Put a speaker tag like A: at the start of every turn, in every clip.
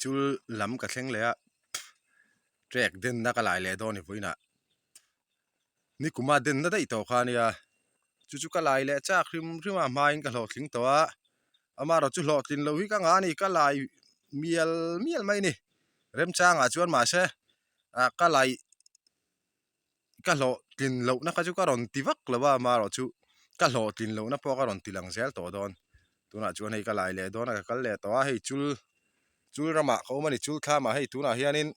A: chul lam ka thleng le a trek den na ka lai le do ni voina ni kuma den na dei to kha nia chu ka lai le cha khrim rima main ka hlo thling to a ama ro chu hlo tin lo hi ka nga ni ka lai miel mai ni rem chang a chuan ma se a ka lai ka hlo tin lo na ka chu ka ron ti vak lawa ma ro chu ka hlo tin lo na po ka ron tilang zel to don tuna chuan hei ka lai le do na ka kal le to a hei chul rama ko mani chul kha ma hei tuna hianin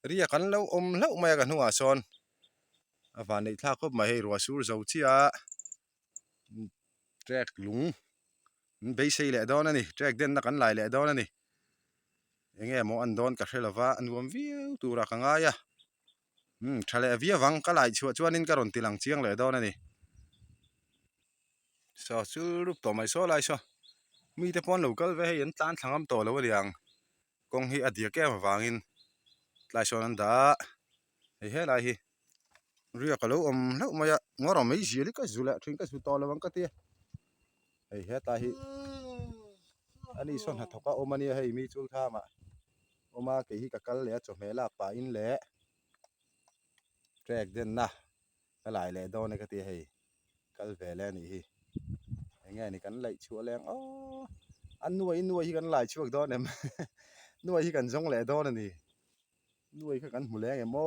A: ria kan lo om hlo mai ka hnunga son awan nei thla khop mai hei ro sur zo chia trek lung be sei le don ani trek den na kan lai le don ani enge mo an don ka hrelawa an nuam viu tura ka nga ya thale avia wang ka lai chuanin ka ron tilang chiang le don ani so chu rup to mai so lai so mi te pon local ve hei an tlan thlangam to lo riang kong hi adia ke wangin lai son an da hei he lai hi ria ka lo om hlo maya ngoro mai zili ka zula thin ka zu to lawang ka ti hei he ta hi ani son ha thoka omani hei mi chul kha ma oma ke hi ka kal le cho mela pa in le trek den na ka lai le do ne ka ti hei kal ve le ni hi enge ni kan lai chu leng o an nuai hi kan lai chuak do nem nuai hi kan jong le do ni nuai ka kan mu le emo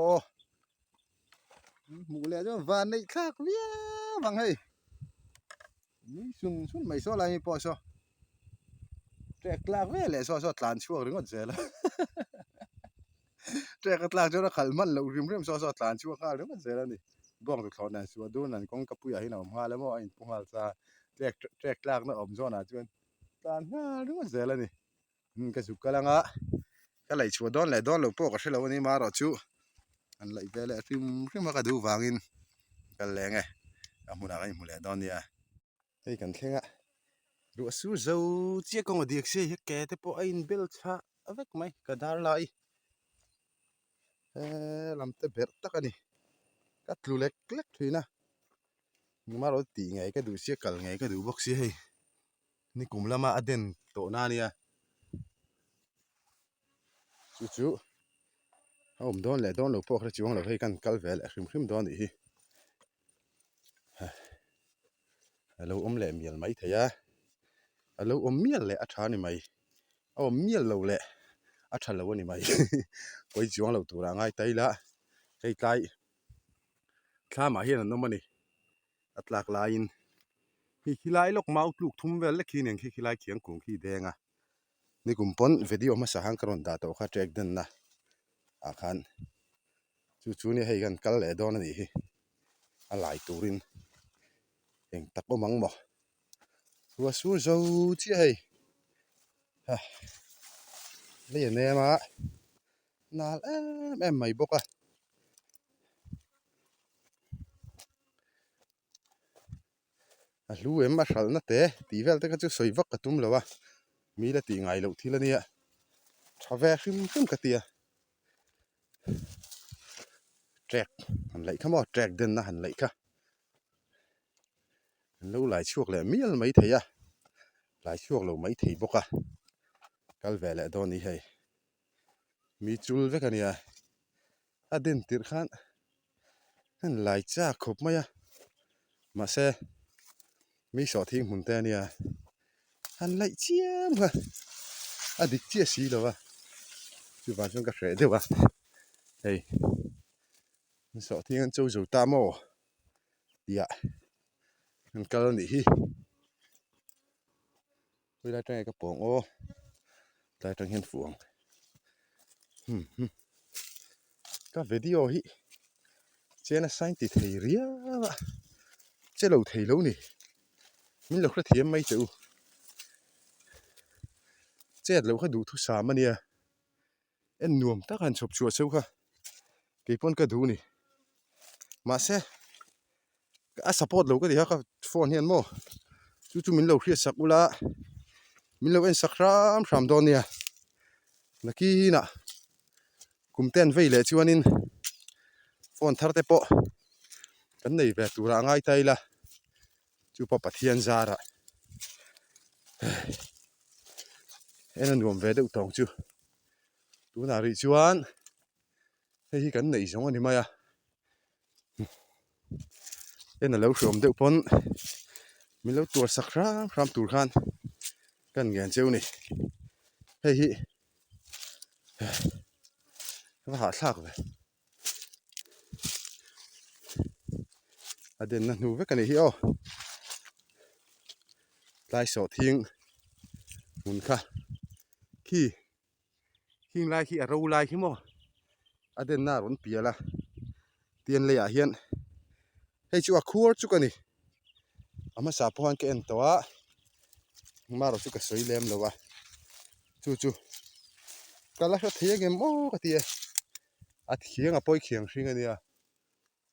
A: mu le jo van nei khak via wang hei ni sun mai so lai po so trek lak ve le so tlan chuak ringot zela trek tlak jo na khalman lo rim so tlan chuak kha ringot zela ni bong tu thon na su du nan kong kapuya hi na ma le mo in pungal sa trek lak na om zona chuan tlan ha ringot zela ni ka su kalanga ka lai chu don le don lo po ka hrelo ni ma ro chu an lai ve le rim ka du wangin kal lenge amuna kai mu le don nia hei kan thlenga ru su zo chia kong odiak se he ke te po ain bel cha avek mai ka dar lai lam te ber takani ka tlulek klek thuina ma ro ti ngai ka du sia kal ngai ka du bok si hei ni kumlama aden to na nia chu om don le don lo po khra chuang lo hei kan kal vel hrim don hi alo om le miel mai thaya alo om miel le a tha ni mai om miel lo le a tha lo ni mai koi chuang lo tura ngai tai la hei tai thla ma hian an nomani atlak lain hi khilai lok mau tluk thum vel le khin eng khilai khiang kung khi denga ni kumpon video ma sahang karon da to kha trek den na a khan chu ni hei kan kal le don ani hi a lai turin eng tak omang mo wa sur zo chi hei ha le ne ma nal em mai boka a lu em ma hral na te ti vel te ka chu soiwak ka tum lowa mi la ti ngai lo thil ania thave hrim ka tia trek han lai khamo trek den na han lai kha lo lai chuak le miel mai theya lai chuak lo mai thei boka kal vele do ni hei mi chul ve kania aden tir khan han lai cha khop maya ma se mi so thing mun te ania han lai chiam ha adik chia si lo wa chu ba chung ka hre de wa hei so thing an chou zo ta mo ya an kal ni hi oi la tang ka pong o tai tang hian fuang ka video hi chena sign ti thei ria che lo thei lo ni min lo khra thiam mai chu chet lo kha du thu sa mania en nuam tak han chop chua seu kha ke pon ka du ni ma se a support lo ka di ha ka phone hian mo chu min lo khria sak ula min lo en sakram don nia nakina kumten veile chuanin phone thar te po kan nei ve tura ngai tai la chu pa pathian zara en nuam ve de tong chu tu na ri chuan hei kan nei zong ani mai a en lo hrom deuh pon min lo tur sak ram tur khan kan ngen cheu ni hei hi va ha thlak ve a den na nu ve kan hi o lai so thing mun kha khi hing lai hi a ro lai hi mo a den na ron piala tian le a hian hei chu a khur chu kani ama sa pawhan ke en tawa maro chu ka soi lem lowa chu kala kha thia gem mo ka tia a thiang a poi khiang hring ania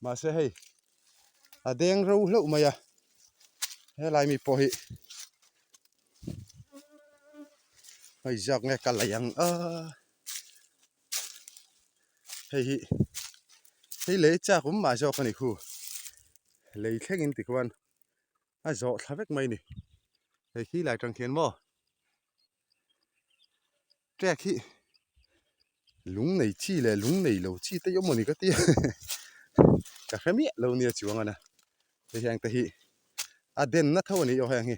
A: ma se hei a deng ro hlo maya he lai mi po hi hei jak nge ka layang a hei le cha kum ma jo kani khu le thleng in ti kwan a zo thavek mai ni hei khi lai tang khian mo trek hi lung nei chi le lung nei lo chi te yom ni ka tia ka khami lo nia chuang ana te hang te hi a den na thawani yo hang hi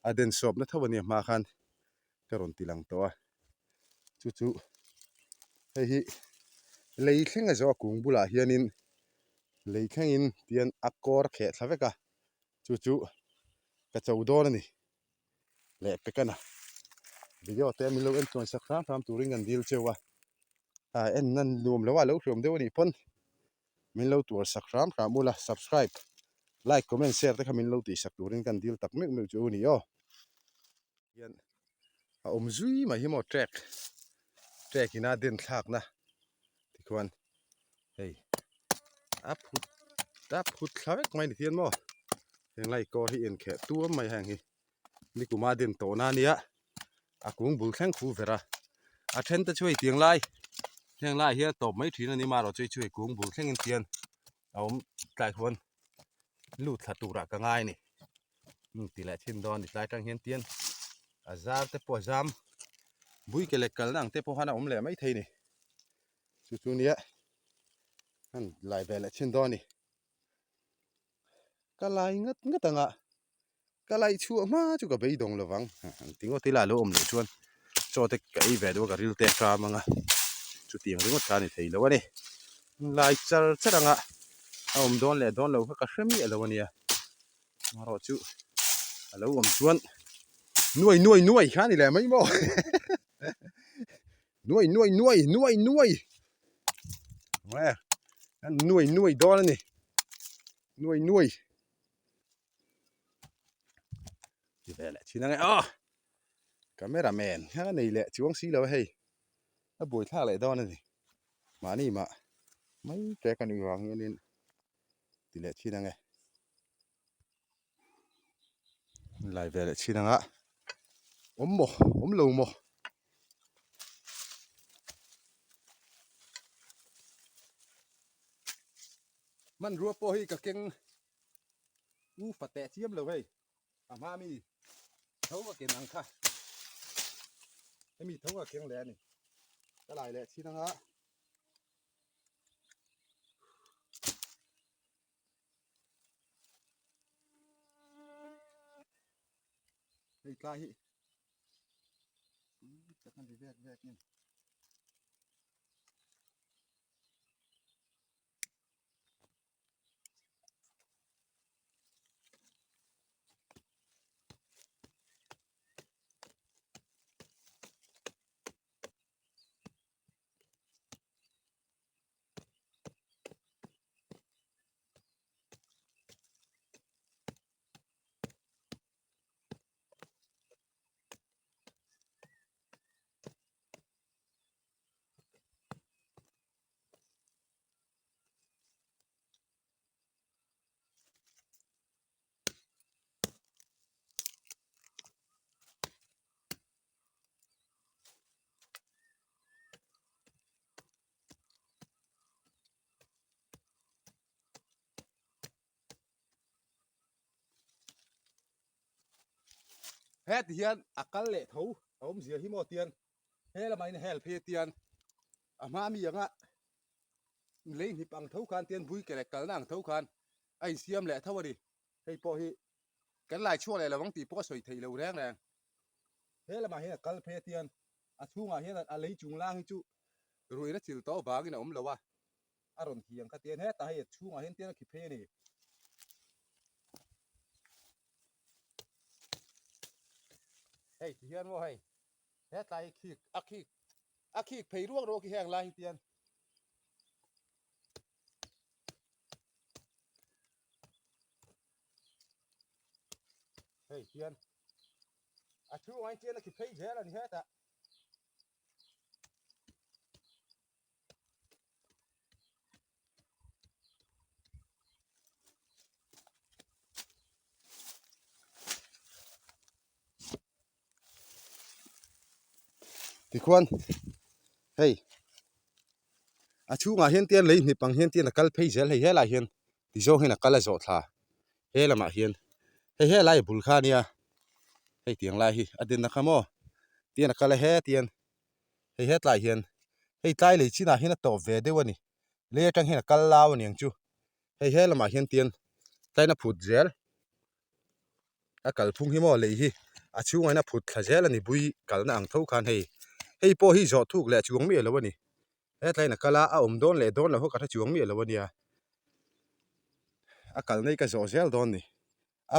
A: a den sop na thawani ma khan karon tilang to a chu hei hi lei thleng a zo kung bula hianin lei thleng in tian akor khe thaveka chu ka chau dor ani le pekana video te mi lo en ton sak ram turing an dil chewa a en nan lum lo wa lo hrom deuh ani pon min lo tur sak ram mula subscribe like comment share te khamin lo ti sak turin kan dil tak mek chu ni yo hian a om zui ma hi mo trek ina den thlak na tikwan hei a phut thlawek mai ni hian mo heng lai ko hi en khe tuam mai hang hi ni kuma den to na nia a kung bul thleng khu vera a then ta chui tiang lai heng lai hi top mai thina ni ma ro chui kung bul thleng in tian a om tlai khon lu thla tura ka ngai ni ti la thin don ni tlai tang hian tian a zar te po jam bui ke le kal nang te po hana om le mai thei ni chu nia han lai ve la thin don ni ka lai ngat anga ka lai chu ma chu ka bei dong lawang tingo tila lo om le chuan cho te kai ve do ka ril te tra manga chu tiang ringot ka ni thei lo ani lai char anga om don le don lo ka hremi alo ania maro chu alo om chuan nuai khani le mai mo nuai ma nuai don ani nuai ti ve la chinanga cameraman ha nei le chuang si lo hei a boi thla le don ani mani ma mai te kan i wang nin ti le chinanga lai ve le chinanga om lo mo man rua po hi ka keng u fate chiam lo hei ama mi thau ka ken ang kha mi thau ka keng le ni ka lai le chinanga hei ka hi ta kan vek ni het hian akal le thau om zia hi mo tian he la mai na hel phe tian mà mi yang lấy nhịp bằng thấu khan tiền vui cái này cả nàng thấu khan ai xiêm lẹ thấu đi hay po hi cái lại chua này là vắng tí po sợi thầy lâu rang này thế là mà hiện là cả phê tiền chú mà hiện là lấy chung lang chú rồi nó chịu to vàng cái nào lâu rồi thiêng cái tiền hết tại chú mà hiện tiền cái phê này hey thiêng vô hay hết tại khi phê ruộng rồi cái hàng lại tiền hey tiền chú anh tiền là cái phê dễ là như hết thì quan hey chú mà hiện tiền lấy nhịp bằng hiện tiền là cái phê dễ hay hết là hiện thì do hay là cái là giọt thà hết là mà hiện hey hết lại bùn khan nha hey tiếng lại hi adin na khamo tiền là cái là hết tiền hey hết lại hiện hey tai lấy chi na hiện là tổ về đấy wani lấy trang hiện là cái lao niang chu hey hết là mà hiện tiền tai na phụt dễ kal phung hi mo lấy hi chú ngay na phụt khá dễ là ni bui kal na ang thâu khan hey hey po hi giọt thuốc lẹ chuông mi là wani hết lại là cái la don lẹ don là ho cả chuông mi là wani kal này cái giọt dễ don ni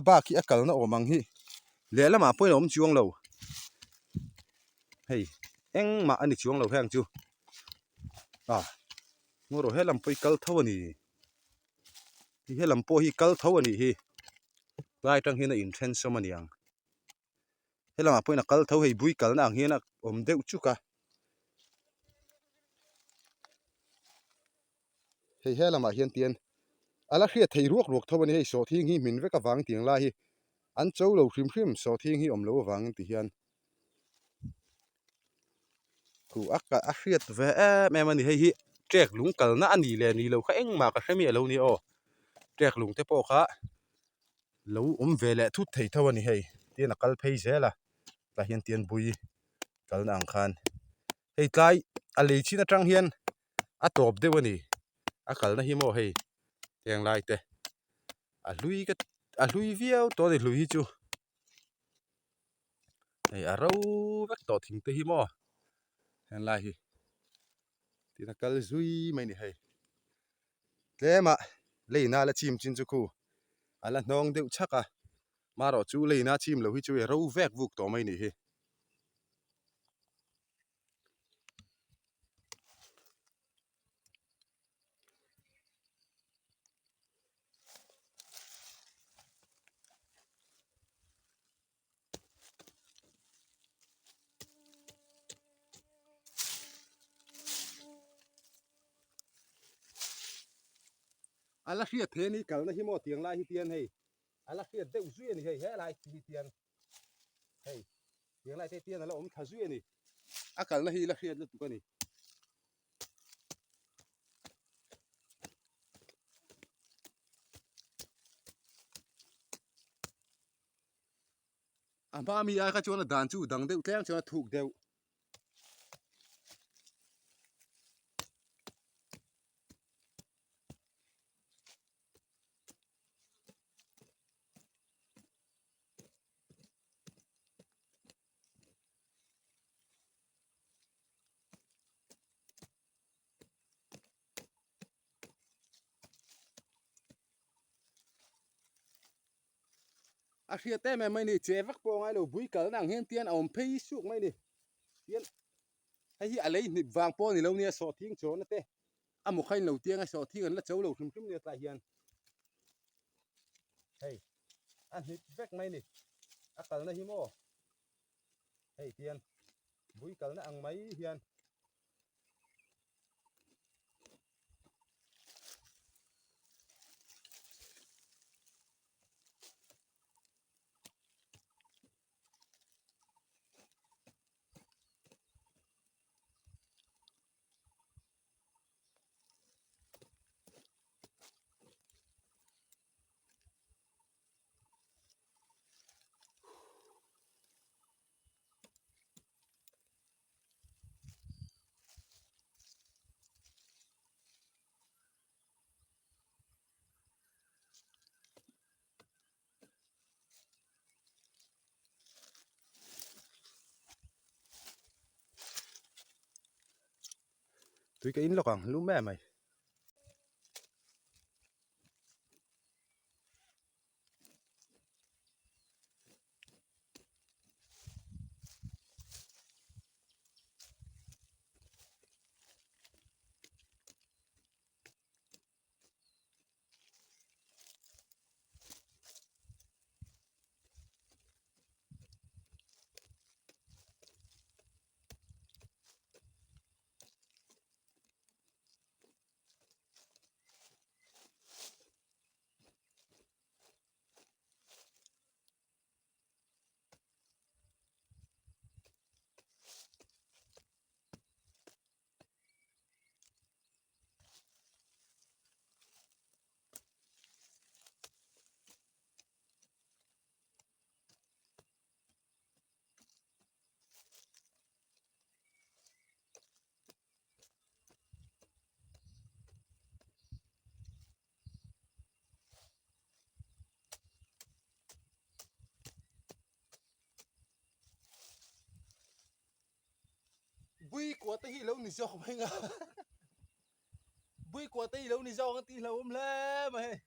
A: ba khi kal na omang hi lẽ là mà point om chuông lâu hey eng mà anh chuông lâu hang chu ngô rồi hết làm poi kal thâu ni thì hết làm po hi kal thâu ni hi lai trang hi na intention mà niang hết làm poi na kal thâu hi bui kal na ang hi na deuh chu ka hey hết làm hiền tiền ala khia thei ruak ruak thâu ni hey so thing hi min ve ka wang tiang la hi an châu lâu khrim khrim so thing hi lo wang ti hian ku akhiat ve em ani hei hi trek lung kal na ani le ni lo kha eng ma ka hremi lo ni o trek lung te po kha lo ve le thu thei thaw ani hei tin akal phei zela la hian tian bui kal na ang khan hei tlai a lei china tang hian a top de wani a kal na hi mo hei teng lai te a hlui viau to ni hlui hi chu hei a ro vek to thing te hi mo hen lai hi tin akal zui mai ni hei tlema leina la chim chin chu khu ala nong deuh chaka maro chu leina chim lo hi chu ro vek vuk to mai ni hi ala khia the ni kal na hi mo tiang lai hi tian hei ala khia deuh zui ni hei he lai hi tian hei tiang lai te tian ala tha zui ni a kal na hi la khia lu tu ka ni ba mi ai ka chona dan chu dang deuh tleng chona thuk deuh a khia te me mai ni che vak po ngai lo bui kal nang hen tian phei suk mai ni tian hei hi a lei ni wang po ni lo ni so thing chona te a mo khain lo tiang a so thing an la chau lo khum khum ni ta hian hei an hit vek mai ni a kal na hi mo hei tian bui kal na ang mai hian tui cái in lọc ang lu mẹ mày bui của tây lâu nỉ sao mày ngà bui của tây lâu nỉ sao cái tây lâu lẽ mày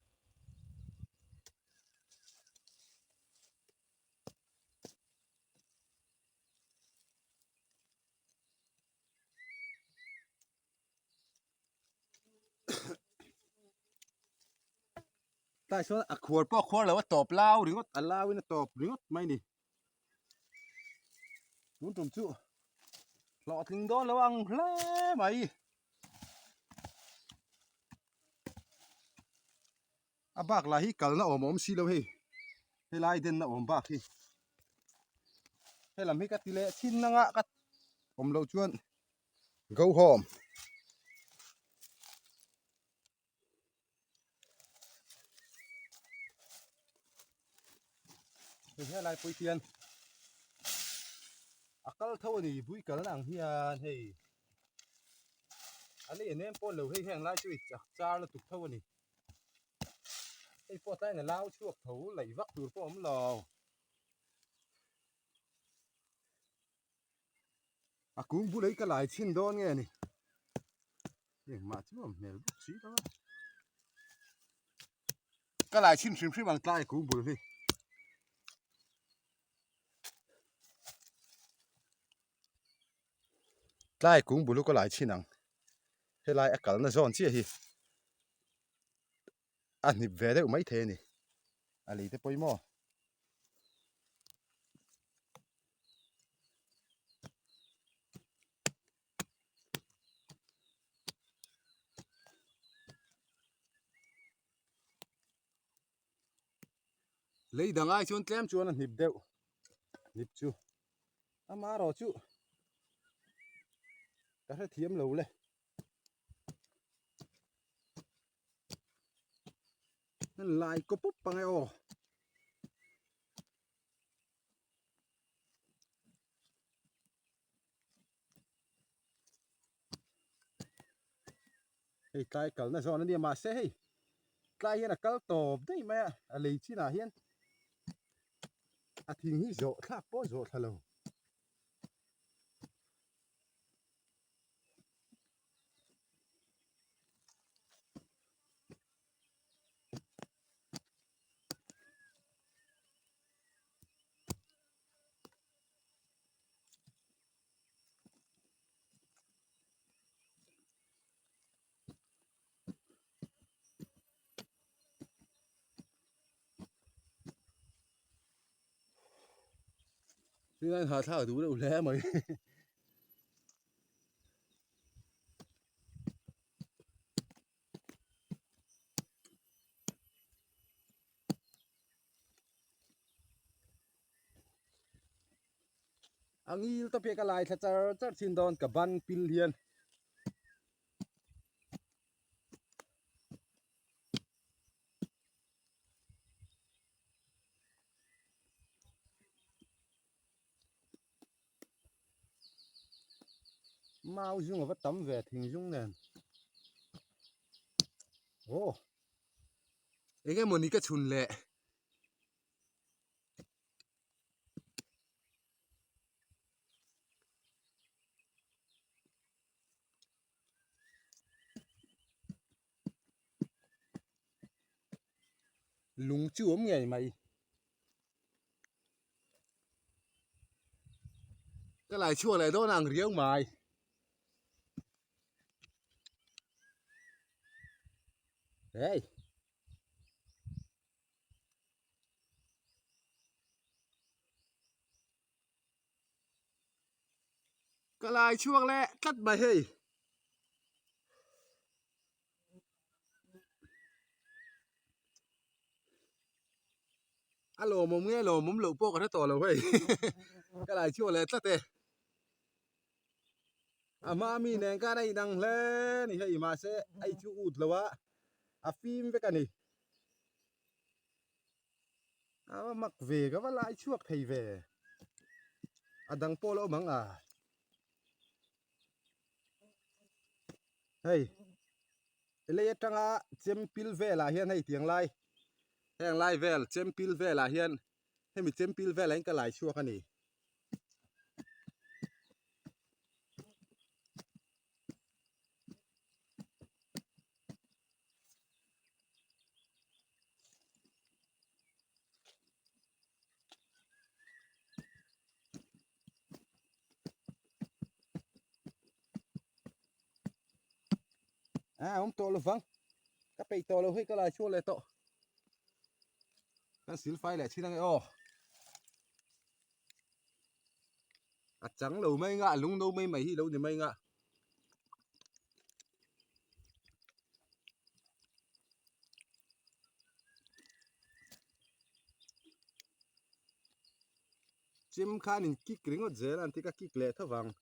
A: tại sao à khuột là top lao đi ngót à lao với nó top đi ngót mày nỉ muốn trồng trụ lọ thình đó lâu ăn lẽ mày à bác là hi cần nó ôm xí lâu hi hay lai den nó ôm bác hi hay làm hi cắt tì lệ xin năng ạ cắt ôm lâu chuan go home hay lai pui tiền akal thâu ni bui cần ang hiền hey anh ấy em po lâu hay hàng lai chui cha là tục thâu ni cái po tay là lao chuộc thấu lấy vắt từ po ấm lò à cũng bu lấy cái lại xin đón nghe nè để mà chứ mà mẹ bút xí đó cái lại xin xin bằng tay cũng bu đi tay cũng bu lúc cái lại xin năng cái lại akal nó giòn chi hi anh nhịp về đấy mấy thế nè à lý thế bôi mò lấy đằng ai chuan tlem chuan anh nhịp đều nhịp chu à má rồi chu cái này thiếm lâu lên nên lại có búp bằng ai ồ hey cái cල් nó giòn nó đi mà xe hey cái hiền là cl tổ đấy mẹ à lấy chi nào hiền à thì nghĩ rộ tháp bó rộ thật lâu thế nên hà thảo đủ đâu lẽ mày ang il to pe ka lai tha char char chin don ka ban pil hian mau dung ở tấm về thình dung nè ô cái moni cái chun lệ lung chu ngai mai cái lại chua lại đó nàng riêng mày đấy cái lại chua lẹ cắt mày hey alo mồm nghe lồ mồm lụ po cái đó lồ hey cái lại chua lẹ cắt tê à mà mi nè cái này đang lên thì hey mà sẽ ai chú ụt lâu á à phim với cái này à mặc về cái lại chuộc thầy về à đằng po lỗ mắng à hey lấy trăng á chém pil về là hiền hay tiếng lai về chém pil về là hiền hay mình chém pil về là anh cái lại chuộc cái này à ông to luôn vâng cái bể to luôn hay cái lại chuộc lại to cái xíu phai lại chi năng ô à trắng lâu mấy ngạ lúng đâu mấy mày hi đâu thì mấy ngạ chim khan in kik ring ở dưới là thì cái kik lệ thơ vàng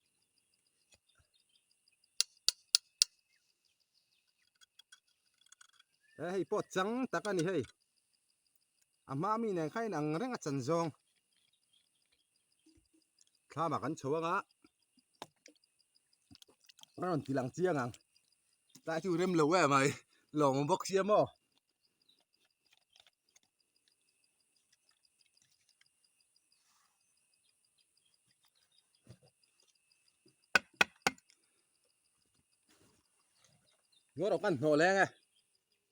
A: hey pot trắng ta cái này hey à mà mi này khai nàng reng ở chân zong kha mà cắn chua ngã nó còn chỉ lằng chiang à tại chú rem lâu à mày lò một bóc xiêm mò ngó đâu căn nổ lên à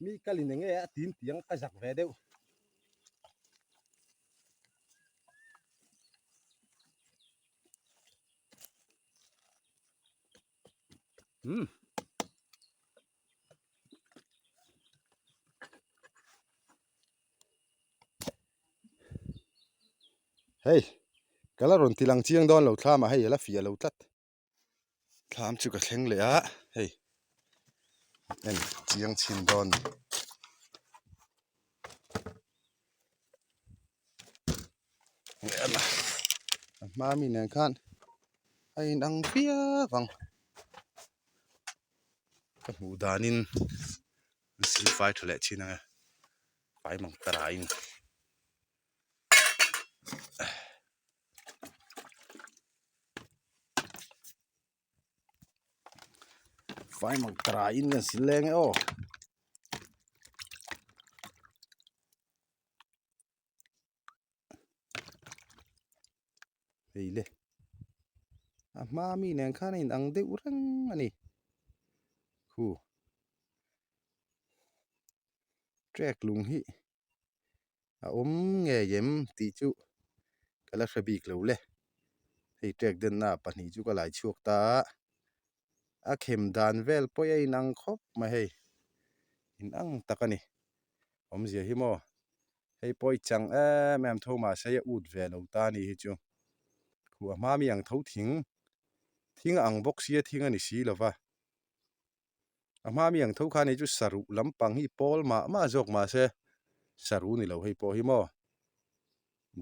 A: mi cái linh nghe tín tiếng cái giặc về đâu hey cái là rồi thì lằng chiang đón lâu tham mà hay là phía lâu tắt tham chú cái thèn lệ á hey em chiang chín đón mà mi này khan hay đang phía vâng cái mũ đanin xí phai thôi lệ chi nè phai mỏng trai phai mỏng trai cái xí lên ấy ô hey lệ à mà mi này khan hay đang đeo răng anh khu trek lung hi à nghe yếm tí chú cái là phải bị lâu lệ thì trek đến na bắt ni chú cái lại chuộc ta à kem đàn vel poi ai nang khop mà hey in ang takani gì hi mo hey poi chang mem tho mà sẽ ut ve lo ta ni hi chu khu ma mi ang tho thing ang box ye thing ani si lova ama mi ang tho kha ni chu saru lampang hi pol ma jok ma se saru ni lo hei po hi mo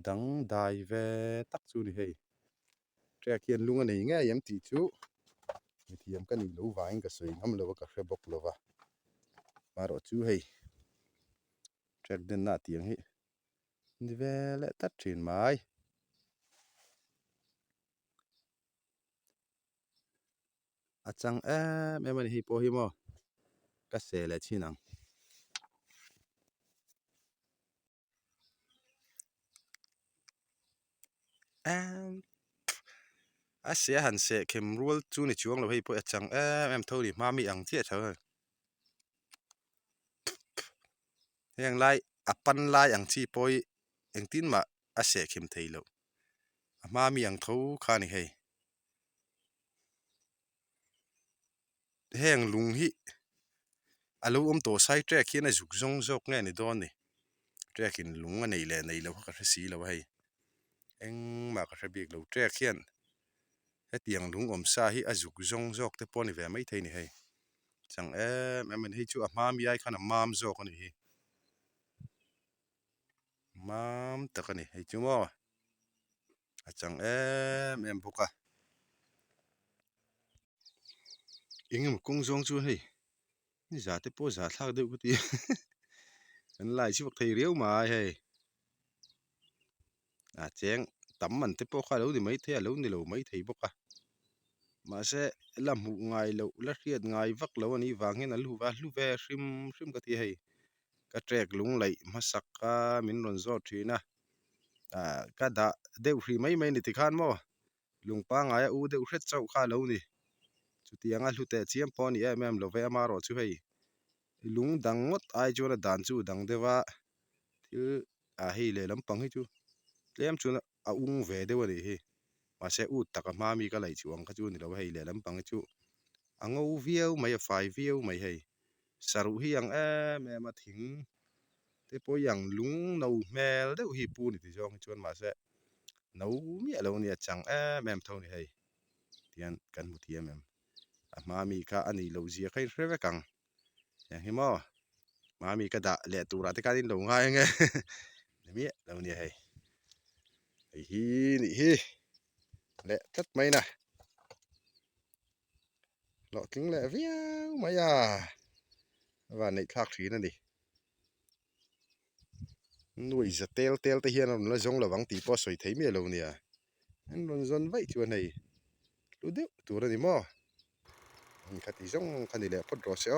A: dang dai ve tak chu ni hei trek hian lunga nei nge yam ti chu mi thiam ka ni lo waing ka soi ngam lo ka hre bok lova maro chu hei trek den na tiang hi ni ve le tat thin mai achang em ani hi po hi mo ka se le chinang a se han se kem rual chu ni chuang lo hei po achang em tho ni ma mi ang che tho heng lai pan lai ang chi poi eng tin ma a se khim thei lo ma mi ang tho kha ni hei heng lung hi alo to sai trek hian a zuk zong zok nge ni don ni trek in lung a nei lo ka si lo hei eng ma ka bik lo trek hian hetiang lung sa hi a zuk zong zok te poni ve mai thei ni hei chang em hei chu a ma mi ai khan a mam zok ani hi mam takani hei chu mo a chang em buka ingem kung zong chu hei ni za te po za thak deuh ku ti an lai chi bak thei riau mai hei cheng tam man te po kha lo ni mai the lo ni lo mai thei boka ma se la mu ngai lo la riat ngai vak lo ani wangin a lu wa hlu ve hrim hrim ka ti hei ka trek lung lai ma sak ka min ron zo thina ka da deuh hri mai mai ni ti khan mo lung pa ngai u deuh hret chau kha lo ni chu tianga hlu te chiam po ni em lo ve ama ro chu hei lung dang ngot ai chu na dan chu dang dewa thil hei le lampang hi chu tlem chu a ung ve deuh ani hi ma se ut taka ma mi ka lai chuang kha chu ni lo hei le lampang chu ango viau mai a fai viau mai hei saru hi ang em a thing te po yang lung no mel deuh hi pu ni ti jong chuan ma se no mi alo ni chang em tho ni hei tian kan mu thiam em a ma mi kha ani lo zia khai hrewe kang ya hi mo ma mi ka da le tura te ka din lo ngai nge ni mi lo ni hei hi ni hi le tat mai na lo king le viau mai và này khác gì nữa đi nuôi giật tel tel tới hiện nó giống là vắng tí po soi thấy mẹ lâu nè anh luôn dân vậy chuyện này lu đéo tụi nó đi mò khát tí giống khát đi lẹ phật rồi sẽ